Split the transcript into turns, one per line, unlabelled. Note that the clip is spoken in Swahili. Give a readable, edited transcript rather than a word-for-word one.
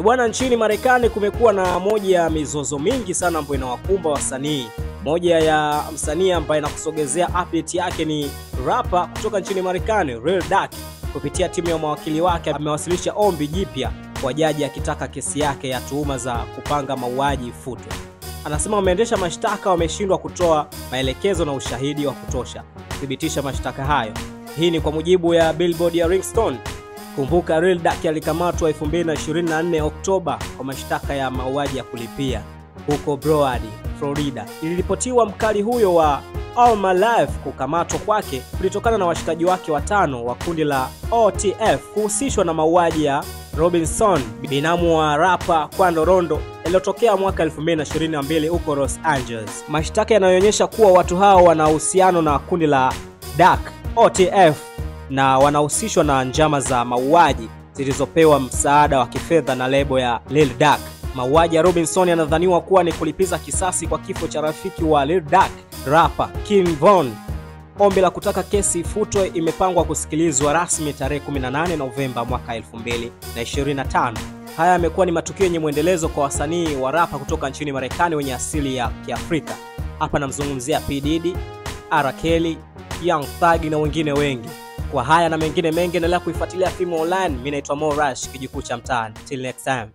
Bwana, nchini Marekani kumekuwa na moja ya mizozo mingi sana ambayo inawakumba wasanii. Moja ya msanii ambaye nakusogezea update yake ni rapper kutoka nchini Marekani, Lil Durk. Kupitia timu ya mawakili wake amewasilisha ombi jipya kwa jaji akitaka kesi yake ya tuhuma za kupanga mauaji ifutwe. Anasema wameendesha mashtaka wameshindwa kutoa maelekezo na ushahidi wa kutosha kuthibitisha mashtaka hayo. Hii ni kwa mujibu ya Billboard ya Rolling Stone. Kumbuka Lil Durk alikamatwa 2024 Oktoba kwa mashtaka ya mauaji ya kulipia huko Broward, Florida. Iliripotiwa mkali huyo wa All My Life kukamatwa kwake kulitokana na washikaji wake watano wa kundi la OTF kuhusishwa na mauaji ya Robinson, binamu wa rapa Quando Rondo, yaliyotokea mwaka 2022 huko Los Angeles. Mashtaka yanayoonyesha kuwa watu hao wana uhusiano na kundi la Durk OTF na wanahusishwa na njama za mauaji zilizopewa msaada wa kifedha na lebo ya Lil Durk. Mauaji ya Robinson yanadhaniwa kuwa ni kulipiza kisasi kwa kifo cha rafiki wa Lil Durk, rapper King Von. Ombi la kutaka kesi ifutwe imepangwa kusikilizwa rasmi tarehe 18 Novemba mwaka 2025. Haya yamekuwa ni matukio yenye muendelezo kwa wasanii wa rapa kutoka nchini Marekani wenye asili ya Kiafrika. Hapa namzungumzia P Diddy, R Kelly, Young Thug na wengine wengi. Kwa haya na mengine mengi endelea kuifuatilia Fimo Online. Mimi naitwa Mo Rush, kijukuu cha mtaani. Till next time.